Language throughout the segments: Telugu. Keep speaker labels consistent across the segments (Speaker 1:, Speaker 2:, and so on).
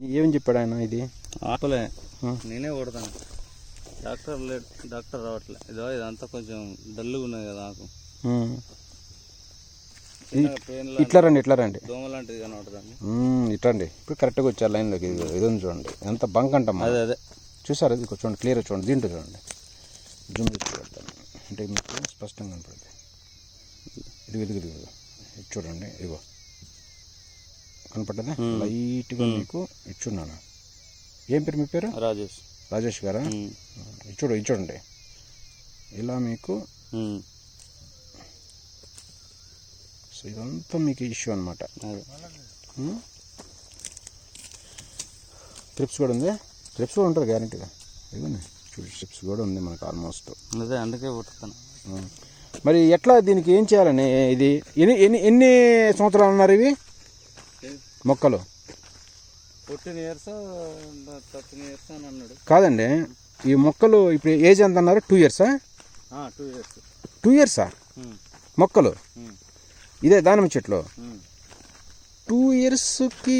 Speaker 1: ఏమని చెప్పాడు ఆయన? ఇది
Speaker 2: ఆపలే, నేనే కొడతాను. డాక్టర్ రావట్లే. ఇదంతా కొంచెం డల్లుగా ఉన్నది కదా ఆకు.
Speaker 1: ఇట్లా రండి
Speaker 2: దోమ లాంటిది కనబడుతుంది.
Speaker 1: ఇట్లా రండి. ఇప్పుడు కరెక్ట్గా వచ్చారు లైన్లోకి. ఇది ఉంది చూడండి, ఎంత బంక్ అంటాం.
Speaker 2: అదే
Speaker 1: చూసారు, అది చూడండి, క్లియర్గా చూడండి. దీంట్లో చూడండి, జూమ్ చేసి పెడతాను అంటే మీకు స్పష్టంగా కనపడుతుంది. ఇది చూడండి, ఇదిగో కనపడ్డదా లైట్గా మీకు ఇచ్చున్నాను. ఏం పేరు మీ పేరు? రాజేష్ గారా? చూడండి ఇలా మీకు. సో ఇదంతా మీకు ఇష్యూ అనమాట. ట్రిప్స్ కూడా ఉంది, ట్రిప్స్ కూడా ఉంటుంది గ్యారంటీగా. ఇదిగోండి చూడు, ట్రిప్స్ కూడా ఉంది మనకు ఆల్మోస్ట్.
Speaker 2: అదే అందుకే కొట్టుతాను.
Speaker 1: మరి ఎట్లా దీనికి ఏం చేయాలని? ఇది ఎన్ని సంవత్సరాలు అన్నారు ఇవి మొక్కలు?
Speaker 2: 14 years 13 years అని అన్నాడు.
Speaker 1: కాదండి, ఈ మొక్కలు ఇప్పుడు ఏజ్ ఎంత అన్నారు? 2 years? 2 years మొక్కలు? ఇదే దానిమ్మ చెట్లు 2 yearsకి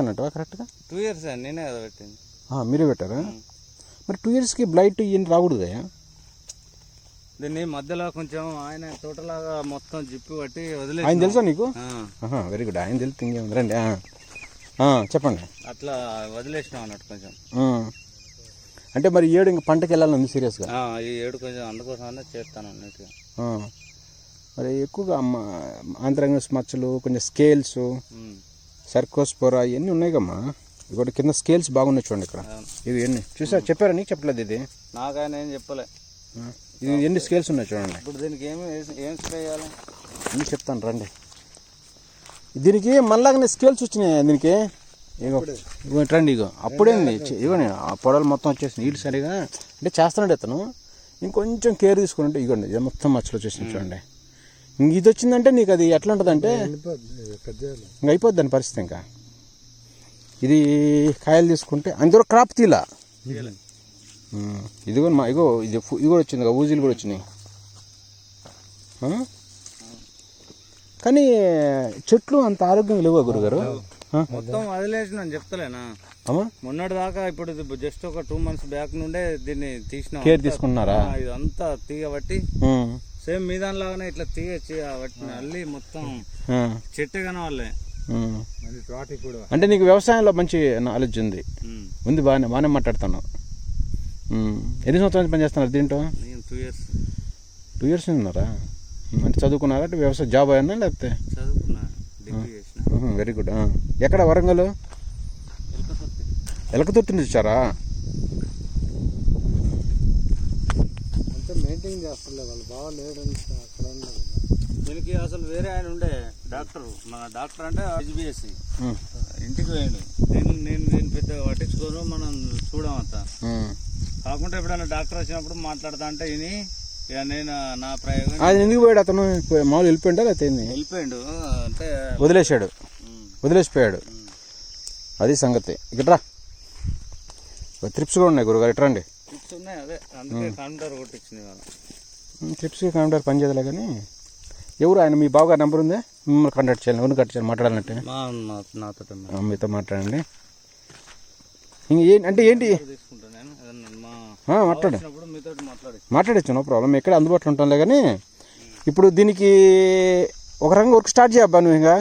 Speaker 1: అన్నట్టు కరెక్ట్గా?
Speaker 2: 2 years నేనే కదా పెట్టింది.
Speaker 1: మీరే పెట్టారా? మరి 2 yearsకి బ్లైట్ ఇవన్నీ రాకూడదయా?
Speaker 2: దీన్ని మధ్యలో కొంచెం ఆయన తోటలాగా మొత్తం జిప్పు పట్టి వదిలేదు.
Speaker 1: ఆయన తెలుసా నీకు? వెరీ గుడ్, ఆయన తెలిసి ఇంకేముంది. రండి చెప్పండి.
Speaker 2: అట్లా వదిలేసినాం అన్నట్టు కొంచెం.
Speaker 1: అంటే మరి ఏడు ఇంకా పంటకి వెళ్ళాలని సీరియస్గా?
Speaker 2: ఈ ఏడు కొంచెం అందుకోసం చేస్తాను అన్నట్టుగా.
Speaker 1: మరి ఎక్కువగా ఆంతరంగ మచ్చలు, కొంచెం స్కేల్స్, సర్కోస్పోరా ఇవన్నీ ఉన్నాయి కమ్మా. ఇంకోటి కింద స్కేల్స్ బాగున్నాయి చూడండి ఇక్కడ. ఇవి ఎన్ని చూసా? చెప్పారా? నీకు చెప్పలేదు ఇది?
Speaker 2: నాకు ఆయన ఏం చెప్పలే.
Speaker 1: ఇది ఎన్ని స్కేల్స్ ఉన్నాయి చూడండి.
Speaker 2: ఇప్పుడు దీనికి ఏం స్ప్రే చేయాలి
Speaker 1: అన్నీ చెప్తాను రండి. దీనికి మళ్ళాగానే స్కేల్స్ వచ్చినాయి దీనికి. ఇగో రండి, ఇగో అప్పుడేంది ఇగోండి, ఆ పొడలు మొత్తం వచ్చేసి నీళ్ళు సరిగా అంటే చేస్తున్నాడు ఇతను. ఇంకొంచెం కేర్ తీసుకుంటే ఇగోండి ఇది మొత్తం మచ్చలు వచ్చేసింది చూడండి. ఇంక ఇది వచ్చిందంటే నీకు అది ఎట్లా ఉంటుంది అంటే ఇంక అయిపోద్ది దాని పరిస్థితి. ఇంకా ఇది కాయలు తీసుకుంటే అందరూ క్రాప్ తీలా. ఇదిగో ఇది కూడా వచ్చింది, ఊజీలు కూడా వచ్చినాయి. కానీ చెట్లు అంత ఆరోగ్యంగా లేవు గురుగారు.
Speaker 2: మొత్తం వదిలేసిన చెప్తలేనా మొన్నటి దాకా. ఇప్పుడు జస్ట్ ఒక 2 months బ్యాక్ నుండే దీన్ని తీసిన.
Speaker 1: కేర్ తీసుకున్నారా?
Speaker 2: ఇదంతా తీగబట్టి సేమ్ మీ దానిలాగానే ఇట్లా తీగబట్టి మళ్ళీ మొత్తం చెట్టు కనవాళ్ళే.
Speaker 1: అంటే నీకు వ్యవసాయంలో మంచి నాలెడ్జ్ ఉంది, బాగానే మాట్లాడుతున్నావు. ఎన్ని సంవత్సరాలు పని చేస్తున్నారు దీంట్లో? 2 years ఉన్నారా? అంటే చదువుకున్నారా? అంటే వ్యవసాయ జాబ్ అయినా లేకపోతే? Very good. ఎక్కడ? వరంగల్ ఎలకతుర్తి నుంచి వచ్చారా?
Speaker 2: మెయింటైన్ చేస్తలే వాళ్ళు, బాగా లేడని అక్కడ ఉన్నారు. దీనికి అసలు వేరే ఆయన ఉండే డాక్టర్, మన డాక్టర్ అంటే HBSc ఇంటికి పోయిండు. నేను పెద్దగా పట్టించుకోను, మనం చూడమంతా. కాకుండా ఎప్పుడైనా డాక్టర్ వచ్చినప్పుడు మాట్లాడతా అంటే ఇని ఇక నేను నా ప్రయోగం.
Speaker 1: అది ఎందుకు పోయాడు అతను? మామూలు వెళ్ళిపోయిందా లేకపోతే?
Speaker 2: వెళ్ళిపోయిండు అంటే
Speaker 1: వదిలేసిపోయాడు. అది సంగతి. ఇక్కడ ట్రిప్స్ కూడా ఉన్నాయి గురుగారు, ఇట్రా అండి.
Speaker 2: ట్రిప్స్ ఉన్నాయి, అదే అందుకే కాంటాక్టర్ కొట్టించింది వాళ్ళు.
Speaker 1: ట్రిప్స్కి కాంటాక్టర్ పని చేయలే. కానీ ఎవరు ఆయన? మీ బావగారు నెంబర్ ఉందా? మిమ్మల్ని కాంటాక్ట్ చేయాలి, ఎవరిని కట్ చేయాలి మాట్లాడాలంటే?
Speaker 2: నాతో
Speaker 1: మీతో మాట్లాడండి. అంటే ఏంటి మాట్లాడచ్చు, నో ప్రాబ్లం. ఎక్కడ అందుబాటులో ఉంటాంలే. కానీ ఇప్పుడు దీనికి ఒక రంగం వర్క్ స్టార్ట్ చేయబ్బా నువ్వు. ఇంకా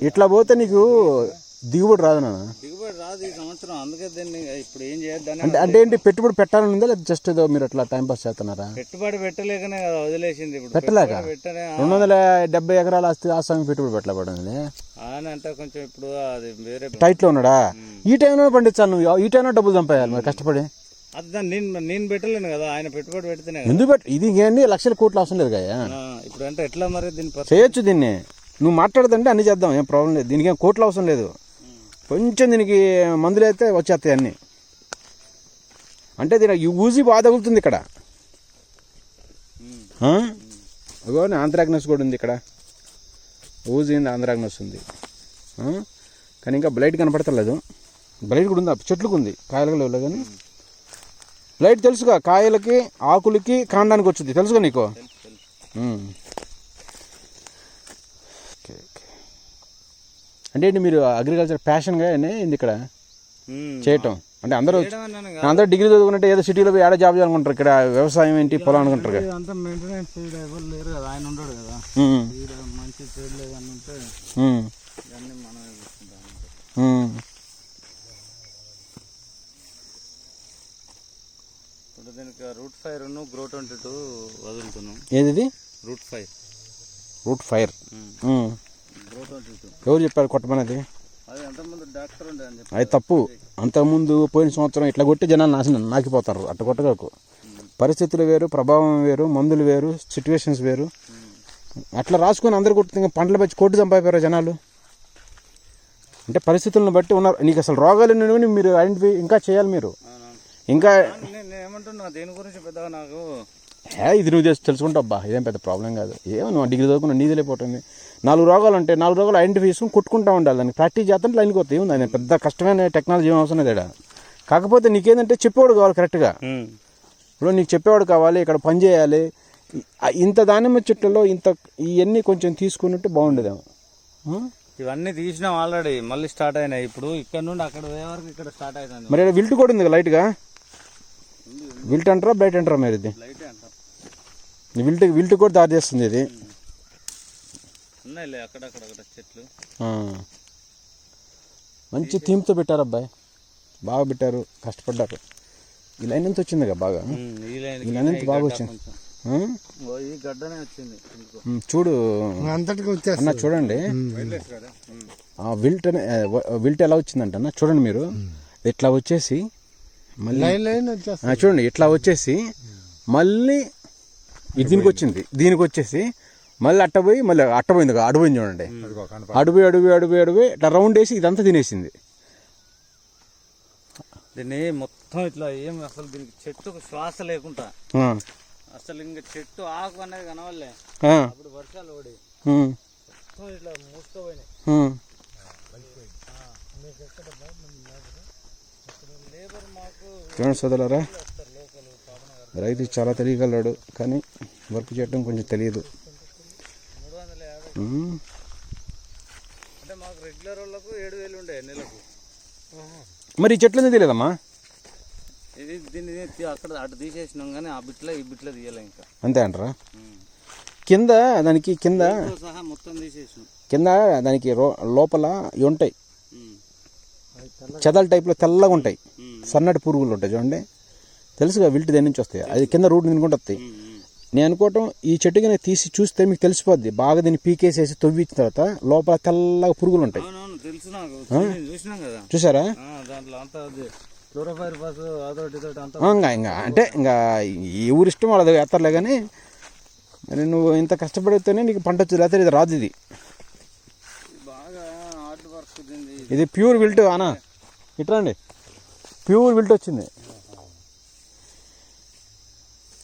Speaker 1: ఇట్లా పోతే నీకు దిగుబడి రాదు నాన్న.
Speaker 2: దిగుబడి రాదు ఈ సంవత్సరం. అందుకే దీన్ని ఇప్పుడు ఏం చేద్దాం
Speaker 1: అంటే ఏంటి, పెట్టుబడి పెట్టాలని ఉందా లేదా జస్ట్ ఏదో మీరు అట్లా టైం పాస్ చేస్తున్నారా?
Speaker 2: పెట్టుబడి పెట్టలేకనే కదా వదిలేసింది. ఇప్పుడు
Speaker 1: పెట్టలేక 270 ఎకరాల ఆస్తి పెట్టుబడి పెట్టలేపడింది
Speaker 2: అని అంటే కొంచెం ఇప్పుడు అది వేరే
Speaker 1: టైట్ లో ఉన్నాడా? ఈ టైంలో పండించాను నువ్వు, ఈ టైంలో డబ్బులు సంపాయాలి మరి కష్టపడి.
Speaker 2: అది దాన్ని నేను పెట్టలేను కదా, ఆయన పెట్టుబడి పెడితేనే.
Speaker 1: ఎందుకు ఇది ఇంకేంటి లక్షల కోట్లు అవసరం లేదు కదా.
Speaker 2: ఇప్పుడు అంటే ఎట్లా మరి దీన్ని
Speaker 1: చేయొచ్చు. దీన్ని నువ్వు మాట్లాడదంటే అన్ని చేద్దాం, ఏం ప్రాబ్లం లేదు. దీనికి ఏం కోట్లు అవసరం లేదు. కొంచెం దీనికి మందులు అయితే వచ్చేస్తాయి అన్నీ. అంటే దీనికి ఊజీ బాగా తగులుతుంది ఇక్కడ. అగో ఆంథ్రాక్నస్ కూడా ఉంది ఇక్కడ. ఊజీ ఉంది, ఆంథ్రాక్నస్ ఉంది. కానీ ఇంకా బ్లైట్ కనపడతలేదు. బ్లైట్ కూడా ఉంది, చెట్లకు ఉంది, కాయలకు లేవు. కానీ బ్లైట్ తెలుసుగా, కాయలకి ఆకులకి కాండానికి వచ్చింది తెలుసుగా నీకు. Okay okay. అంటే మీరు అగ్రికల్చర్ ప్యాషన్గా ఏంది ఇక్కడ చేయటం? అంటే అందరూ డిగ్రీ చదువుకుంటే ఏదో సిటీలో పోయి ఆడ జాబ్ చేయాలనుకుంటారు. ఇక్కడ వ్యవసాయం ఏంటి, పొలం అనుకుంటారు కదా.
Speaker 2: అంతా మెయింటెనెన్స్ ఎవరు లేరు కదా, ఆయన ఉండడు కదా. మంచి ట్రేడ్ లేదు అని ఉంటే ఇవన్నీ మనమే చూసుకుంటాం. ఇప్పుడు దీనికి రూట్ ఫైర్ గ్రో 22 వదులుతున్నాం.
Speaker 1: ఏది
Speaker 2: root fire?
Speaker 1: Root fire
Speaker 2: grow 22
Speaker 1: ఎవరు చెప్పారు కొట్టమనేది?
Speaker 2: అది అంతకుముందు డాక్టర్ ఉండే అని చెప్పి.
Speaker 1: అది తప్పు. అంతకుముందు పోయిన సంవత్సరం ఇట్లా కొట్టి జనాలు నాకిపోతారు. అట్ట కొట్టగలకు. పరిస్థితులు వేరు, ప్రభావం వేరు, మందులు వేరు, సిచ్యువేషన్స్ వేరు. అట్లా రాసుకొని అందరు కొట్టి పంటలు పెంచి కొట్టి చంపైపోయారు జనాలు. అంటే పరిస్థితులను బట్టి ఉన్నారు. నీకు అసలు రోగాలు ఉన్నవి మీరు ఐడెంటిఫై ఇంకా చేయాలి. మీరు ఇంకా
Speaker 2: నేను ఏమంటున్నా దేని గురించి పెద్దగా నాకు
Speaker 1: ఇది నువ్వు చేసి తెలుసుకుంటావు. అబ్బా ఇదేం పెద్ద ప్రాబ్లం కాదు. ఏమో నువ్వు డిగ్రీ చదువుకున్నా నీది లేకపోతుంది. 4 రోగాలు అంటే 4 రోగాలు ఐడెంటిఫై చేసుకుని కొట్టుకుంటూ ఉండాలి. దానికి ప్రాక్టీస్ చేస్తుంటే లైన్కి వస్తాయి. ఏముంది అది పెద్ద కష్టమైన టెక్నాలజీ ఏం అవసరం లేదు. కాకపోతే నీకేంటంటే చెప్పేవాడు కావాలి కరెక్ట్గా. ఇప్పుడు నీకు చెప్పేవాడు కావాలి, ఇక్కడ పని చేయాలి. ఇంత దానిమ్మ చెట్లలో ఇంత ఇవన్నీ కొంచెం తీసుకున్నట్టు బాగుండేదేమో.
Speaker 2: ఇవన్నీ తీసినాం ఆల్రెడీ, మళ్ళీ స్టార్ట్ అయినాయి. ఇప్పుడు ఇక్కడ నుండి అక్కడ పోయే వరకు ఇక్కడ స్టార్ట్ అవుతుంది.
Speaker 1: మరి విల్ట్ కూడా ఉంది లైట్గా. విల్ట్ అంటారా బ్లైట్ అంటారా? మరి ఇది విల్ట్ కూడా దారి చేస్తుంది. ఇది
Speaker 2: ఉన్నాయిలే అక్కడక్కడ చెట్లు.
Speaker 1: మంచి థీమ్తో పెట్టారు అబ్బాయి, బాగా పెట్టారు, కష్టపడ్డారు. ఈ లైన్ ఎంత వచ్చింది కదా బాగా. ఈ లైన్ ఎంత బాగా వచ్చింది. చూడు అన్న, చూడండి విల్ట్ ఎలా వచ్చిందంట అన్న. చూడండి మీరు, ఇట్లా వచ్చేసి మళ్ళీ చూడండి ఇట్లా వచ్చేసి మళ్ళీ దీనికి వచ్చింది. దీనికి వచ్చేసి మళ్ళీ అట్టపోయి మళ్ళీ అట్టపోయింది, అడిపోయింది చూడండి. అడిపోయి ఇట్లా రౌండ్ వేసి ఇదంతా తినేసింది.
Speaker 2: దీన్ని మొత్తం ఇట్లా ఏం అసలు దీనికి చెట్టుకు శ్వాస లేకుండా అసలు ఇంకా చెట్టు ఆకు అనేది కనవల్లే. అప్పుడు వర్షాలు పడి మొత్తం ఇట్లా మూసుకోపోయినాయి.
Speaker 1: చూడండి సోదరులారా, రైతు చాలా తెలియగలడు, కానీ వర్క్ చేయడం కొంచెం తెలియదు.
Speaker 2: అంటే మాకు రెగ్యులర్ వాళ్ళకు 7,000 ఉండే నెలకు.
Speaker 1: మరి ఈ చెట్లు ఎందుకు తెలియదమ్మా?
Speaker 2: ఇది దీన్ని అక్కడ అటు తీసేసినాం, కానీ ఆ బిట్లో ఈ బిట్లో తీయాలి ఇంకా.
Speaker 1: అంతే అంటారా? కింద దానికి కింద
Speaker 2: సహా మొత్తం తీసేసినాం.
Speaker 1: కింద దానికి లోపల ఇవి ఉంటాయి, చెదల టైప్లో తెల్లగా ఉంటాయి, సన్నటి పురుగులు ఉంటాయి చూడండి. తెలుసుగా విల్ట్ దేని నుంచి వస్తాయి. అది కింద రూట్ తినుకుంటూ వస్తాయి. నేను అనుకోవటం ఈ చెట్టు కింద తీసి చూస్తే మీకు తెలిసిపోద్ది. బాగా దీన్ని పీకేసేసి తవ్వించిన తర్వాత లోపల తెల్లగా పురుగులు ఉంటాయి. చూసారా? ఇంకా అంటే ఇంకా ఎవరి ఇష్టం వాళ్ళది ఎత్తర్లే. కానీ మరి నువ్వు ఇంత కష్టపడితేనే నీకు పంట వచ్చి, లేకపోతే ఇది రాదు. ఇది ప్యూర్ విల్ట్ అనా. ఇట్రండి, ప్యూర్ విల్ట్ వచ్చింది.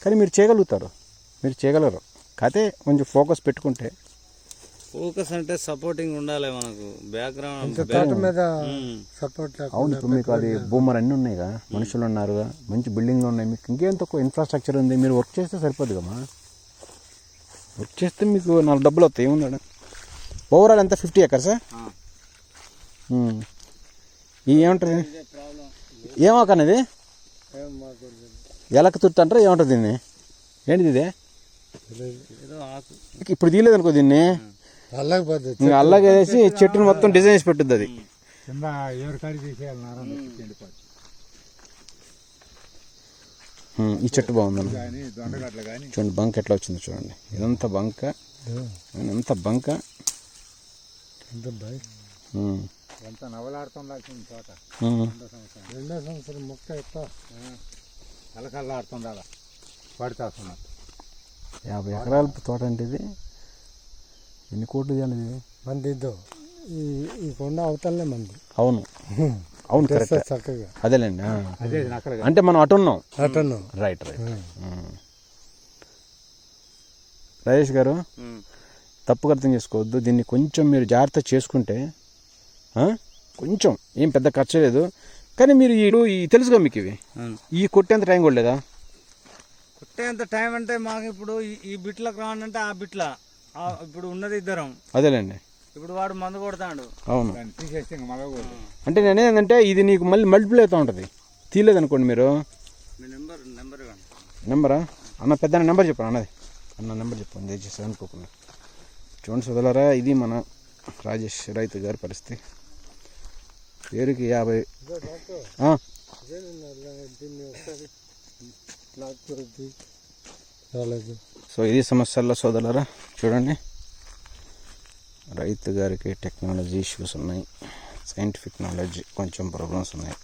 Speaker 1: కానీ మీరు చేయగలుగుతారు, మీరు చేయగలరు. కాకపోతే కొంచెం ఫోకస్ పెట్టుకుంటే.
Speaker 2: ఫోకస్ అంటే సపోర్టింగ్ ఉండాలి మనకు, బ్యాక్గ్రౌండ్
Speaker 3: మీద సపోర్ట్.
Speaker 1: అవును, ఇప్పుడు మీకు అది బూమర్ అన్నీ ఉన్నాయిగా, మనుషులు ఉన్నారుగా, మంచి బిల్డింగ్లు ఉన్నాయి, మీకు ఇంకేం తక్కువ ఇన్ఫ్రాస్ట్రక్చర్ ఉంది. మీరు వర్క్ చేస్తే సరిపోదు కమ్మా. వర్క్ చేస్తే మీకు 4 డబ్బులు వస్తాయి. ఏముందా? ఓవరాల్ ఎంత 50 acres? ఇది ఏమంటుంది? ఏమాకనేది ఎలక తుర్తి అంటారా ఏమంటుంది దీన్ని? ఏంటిది ఇదే? ఇప్పుడు తీయలేదు అనుకో దీన్ని, ఇంకా అల్లగా వేసి చెట్టును మొత్తం డిజైన్ చేసి పెట్టుద్ది. అది ఈ చెట్టు బాగుందన్న. చూడండి బంక ఎట్లా వచ్చింది చూడండి. ఇదంతా బంక, ఎంత బంక,
Speaker 3: ఎంత నవలాడుతుండాల్సింది తోట. 2వ సంవత్సరం మొక్క ఎత్త కలకల్లాడుతుందా పడితేస్తున్నా.
Speaker 1: 50 ఎకరాల తోట అంటే ఇది ఎన్ని కోట్లు చేయాలి? ఇది
Speaker 3: మంది ఈ కొండ అవతలనే మంది
Speaker 1: అవును అవును కరెక్ట్
Speaker 3: చక్కగా
Speaker 1: అదేలేండి
Speaker 3: అదే
Speaker 1: అంటే మనం అటు ఉన్నాం
Speaker 3: అటను
Speaker 1: రైట్ రాజేష్ గారు తప్పుగా అర్థం చేసుకోవద్దు. దీన్ని కొంచెం మీరు జాగ్రత్త చేసుకుంటే కొంచెం ఏం పెద్ద ఖర్చు లేదు. కానీ మీరు ఈ తెలుసుగా మీకు ఇవి ఈ కొట్టేంత టైం కూడా లేదా?
Speaker 2: కొట్టేంత టైం అంటే మాకు ఇప్పుడు ఈ బిట్లకు రానంటే ఆ బిట్ల ఇప్పుడు ఉన్నది ఇద్దరం.
Speaker 1: అదేలేండి.
Speaker 2: ఇప్పుడు వాడు మందు కొడతాడు.
Speaker 1: అవును. అంటే నేనేంటంటే ఇది నీకు మళ్ళీ మల్టిపుల్ అవుతూ ఉంటుంది. తీయలేదనుకోండి మీరు నెంబరా అన్న పెద్ద నెంబర్ చెప్పాను అన్నది అన్న నెంబర్ చెప్పండి దయచేసి అనుకోకుండా. చూడండి సోదరులారా, ఇది మన రాజేష్ రైతు గారి పరిస్థితి. పేరుకి 50. సో ఇది సమస్యల్లో సోదరులారా చూడండి, రైతు గారికి టెక్నాలజీ ఇష్యూస్ ఉన్నాయి, సైంటిఫిక్ నాలెడ్జ్ కొంచెం ప్రాబ్లమ్స్ ఉన్నాయి.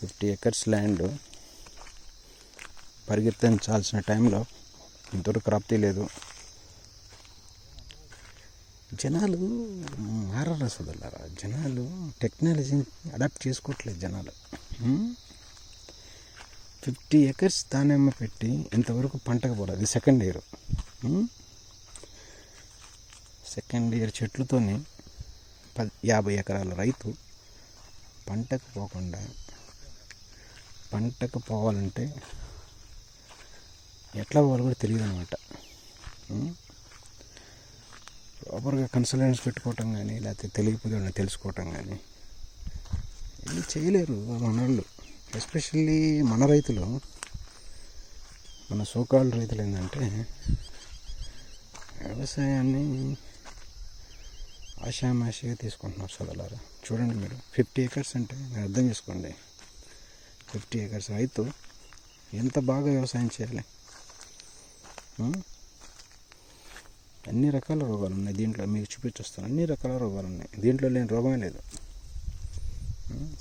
Speaker 1: 50 acres ల్యాండ్ పరిగెత్తించాల్సిన టైంలో ఇంతవరకు క్రాప్ తీయలేదు. జనాలు మారరా సోదరులారా, జనాలు టెక్నాలజీని అడాప్ట్ చేసుకోవట్లేదు జనాలు. 50 acres దానిమ్మ పెట్టి ఇంతవరకు పంటకు పోలేదు. ఇది సెకండ్ ఇయర్. సెకండ్ ఇయర్ చెట్లతోని 50 ఎకరాల రైతు పంటకు పోకుండా, పంటకు పోవాలంటే ఎట్లా పోవాలో కూడా తెలియదు అనమాట. ప్రాపర్గా కన్సల్టెన్స్ పెట్టుకోవటం కానీ లేకపోతే తెలియకపోతే తెలుసుకోవటం కానీ ఇది చేయలేరు మన వాళ్ళు. ఎస్పెషల్లీ మన రైతులు, మన సోకాల్ రైతులు ఏంటంటే వ్యవసాయాన్ని ఆషామాషిగా తీసుకుంటున్నారు సోదరులారా. చూడండి మీరు 50 acres అంటే మీరు అర్థం చేసుకోండి. 50 acres రైతు ఎంత బాగా వ్యవసాయం చేయాలి. అన్ని రకాల రోగాలు ఉన్నాయి దీంట్లో, మీకు చూపించొస్తాను. అన్ని రకాల రోగాలు ఉన్నాయి దీంట్లో, లేని రోగమే లేదు.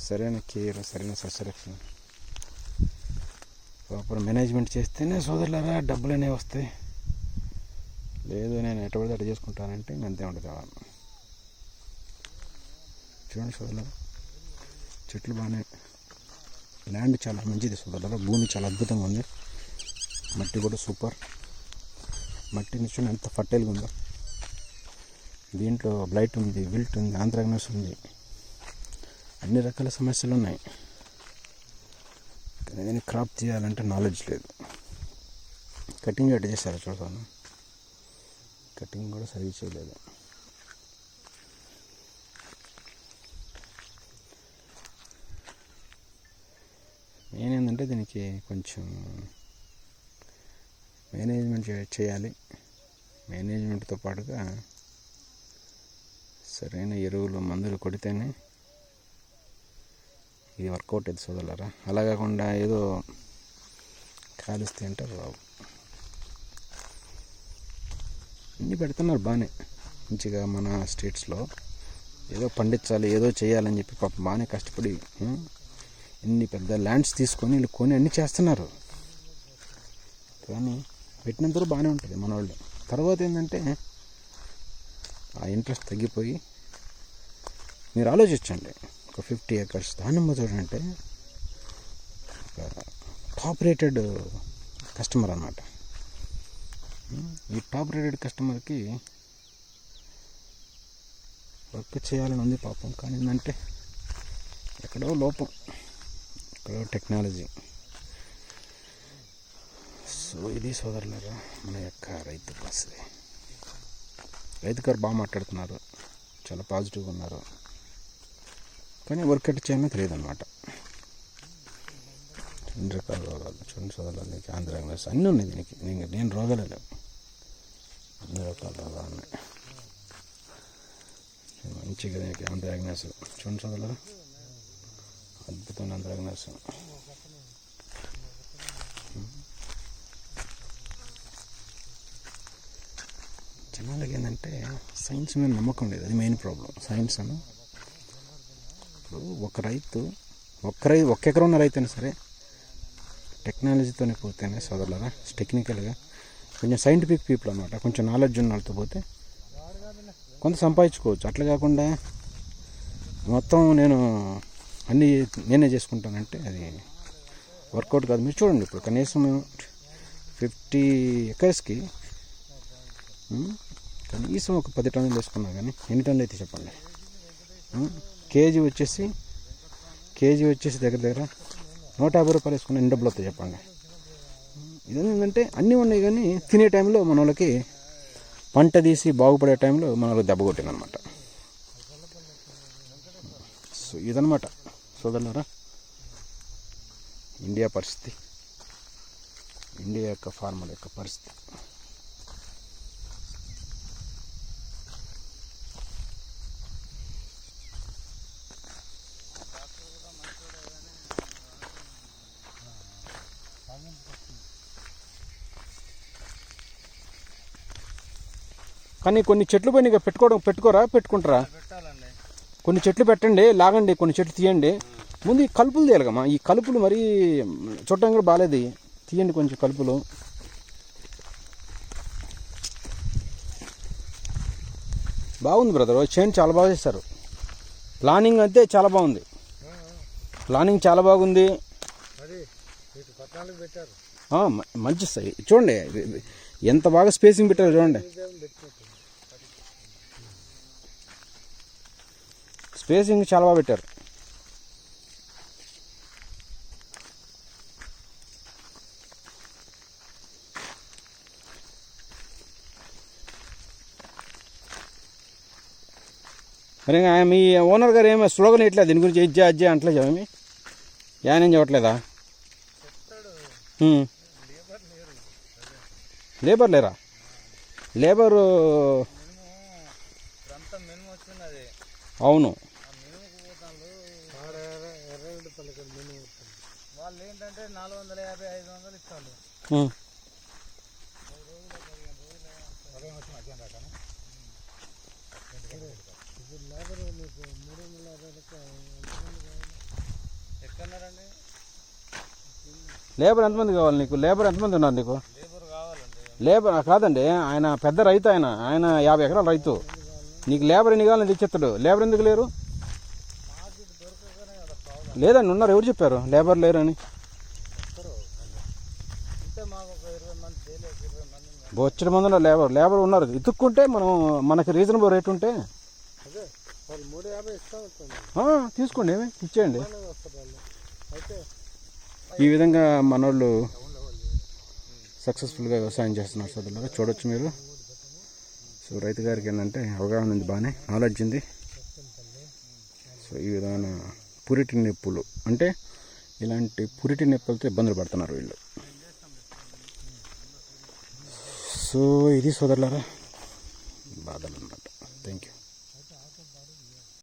Speaker 1: సరైన కేర్, సరైన సస్యరక్షణ, ప్రాపర్ మేనేజ్మెంట్ చేస్తేనే సోదరులారా డబ్బులు అనేవి వస్తాయి. లేదు నేను ఎటువంటి అటు చేసుకుంటానంటే ఇంకంతే ఉంటుంది. చూడండి సోదరులారా, చెట్లు బాగానే, ల్యాండ్ చాలా మంచిది సోదరులారా, భూమి చాలా అద్భుతంగా ఉంది, మట్టి కూడా సూపర్. మట్టిని చూడండి ఎంత ఫర్టైల్గా ఉందో. దీంట్లో బ్లైట్ ఉంది, విల్ట్ ఉంది, ఆంథ్రాక్నోస్ ఉంది, అన్ని రకాల సమస్యలు ఉన్నాయి. కానీ దీన్ని క్రాప్ చేయాలంటే నాలెడ్జ్ లేదు. కటింగ్ ఎట్లా చేశారు చూస్తాను, కటింగ్ కూడా సరిగ్గా చేయలేదు. మెయిన్ ఏంటంటే దీనికి కొంచెం మేనేజ్మెంట్ చేయాలి. మేనేజ్మెంట్తో పాటుగా సరైన ఎరువులు, మందులు కొడితేనే ఇది వర్కౌట్ అవుతుంది సోదరులారా. అలా కాకుండా ఏదో కాలుస్తే అంటే రావు. అన్నీ పెడుతున్నారు బాగానే మంచిగా మన స్టేట్స్లో. ఏదో పండించాలి, ఏదో చేయాలని చెప్పి పాపం బాగానే కష్టపడి ఇన్ని పెద్ద ల్యాండ్స్ తీసుకొని వీళ్ళు కొని అన్నీ చేస్తున్నారు. కానీ పెట్టినంత బాగానే ఉంటుంది మన వాళ్ళు. తర్వాత ఏంటంటే ఆ ఇంట్రెస్ట్ తగ్గిపోయి, మీరు ఆలోచించండి, ఒక 50 acres దానిమ్మ చూడంటే ఒక టాప్ రేటెడ్ కస్టమర్ అన్నమాట. ఈ టాప్ రేటెడ్ కస్టమర్కి వర్క్ చేయాలని ఉంది పాపం. కానీ ఏంటంటే ఎక్కడో లోపం, ఎక్కడో టెక్నాలజీ. సో ఇది సోదరులారా మన యొక్క రైతు పరిస్థితి. రైతు గారు బాగా మాట్లాడుతున్నారు, చాలా పాజిటివ్గా ఉన్నారు, కానీ వర్క్ ఎట్ చేయాలో తెలియదు అనమాట. అన్ని రకాల రోగాలు చూడండి సోదరులు, నీకు ఆంధ్రాగ్నస్ అన్నీ ఉన్నాయి దీనికి. నేను రోగాలే లేవు, అన్ని రకాల రోగాలు ఉన్నాయి. మంచిగా దీనికి ఆంధ్రాగ్నస్ చూడండి సోదరులు, అద్భుతమైన ఆంధ్రాగ్నస్. జనాలకి ఏంటంటే సైన్స్ మీద నమ్మకం లేదు, అది మెయిన్ ప్రాబ్లం. సైన్స్ అను ఇప్పుడు ఒక ఎకరం ఉన్న రైతు అయినా సరే టెక్నాలజీతోనే పోతేనే సోదరులారా, టెక్నికల్గా కొంచెం సైంటిఫిక్ పీపుల్ అనమాట, కొంచెం నాలెడ్జ్ ఉన్న వాళ్ళతో పోతే కొంత సంపాదించుకోవచ్చు. అట్లా కాకుండా మొత్తం నేను అన్నీ నేనే చేసుకుంటానంటే అది వర్కౌట్ కాదు. మీరు చూడండి, ఇప్పుడు కనీసం 50 ఎకర్స్కి కనీసం ఒక 10 టన్నులు వేసుకున్నా కానీ ఎన్ని టన్నులు అయితే చెప్పండి. కేజీ వచ్చేసి దగ్గర 150 రూపాయలు వేసుకున్న ఎన్ని డబ్బులు వస్తాయి చెప్పండి. ఇదేంటంటే అన్నీ ఉన్నాయి కానీ తినే టైంలో మన వాళ్ళకి పంట తీసి బాగుపడే టైంలో మన వాళ్ళకి దెబ్బ కొట్టిందనమాట. సో ఇదనమాట సోదరులారా ఇండియా పరిస్థితి, ఇండియా యొక్క ఫార్మర్ యొక్క పరిస్థితి. కానీ కొన్ని చెట్లు పైన ఇక పెట్టుకుంటారా?
Speaker 2: పెట్టాలండి.
Speaker 1: కొన్ని చెట్లు పెట్టండి, లాగండి, కొన్ని చెట్లు తీయండి. ముందు ఈ కలుపులు తీయాలిగమ్మా. ఈ కలుపులు మరీ చూడటానికి కూడా బాగాలేదు. తీయండి కొంచెం కలుపులు. బాగుంది బ్రదర్, చైన్ చాలా బాగా చేస్తారు. ప్లానింగ్ అంతే చాలా బాగుంది. ప్లానింగ్ చాలా బాగుంది. మంచి చూడండి ఎంత బాగా స్పేసింగ్ పెట్టారు చూడండి. స్పేసింగ్ చాలా బాగా పెట్టారు. మరి మీ ఓనర్ గారు ఏమో స్లోగన్ ఇట్లా దీని గురించి అజ్జే అంటలేదు ఏమి ఏం చెప్పట్లేదా? లేబర్ లేరా? లేబరు అవును.
Speaker 2: వాళ్ళు ఏంటంటే 450, 500 ఇస్తారు. ఎక్కడున్నారండి?
Speaker 1: లేబర్ ఎంతమంది కావాలి నీకు? లేబర్ ఎంతమంది ఉన్నారు నీకు?
Speaker 2: లేబర్ కావాలండి.
Speaker 1: లేబర్ కాదండి, ఆయన పెద్ద రైతు. ఆయన 50 ఎకరాల రైతు. నీకు లేబర్ ఎన్ని కావాలని తెచ్చిస్తాడు. లేబర్ ఎందుకు లేరు? లేదండి ఉన్నారు. ఎవరు చెప్పారు లేబర్ లేరు అని? బొచ్చడి మంది ఉన్నారు లేబర్ ఉన్నారు. ఇతుక్కుంటే మనకి రీజనబుల్ రేట్ ఉంటే తీసుకోండి, ఇచ్చేయండి. ఈ విధంగా మనోళ్ళు సక్సెస్ఫుల్గా వ్యవసాయం చేస్తున్నారు సోదరులారా, చూడొచ్చు మీరు. సో రైతు గారికి ఏంటంటే అవగాహన ఉంది, బాగానే నాలెడ్జ్ ఉంది. సో ఈ విధమైన పురిటి నొప్పులు అంటే ఇలాంటి పురిటి నొప్పులతో ఇబ్బందులు పడుతున్నారు వీళ్ళు. సో ఇది సోదరులారా బాధలు అన్నమాట. Thank you.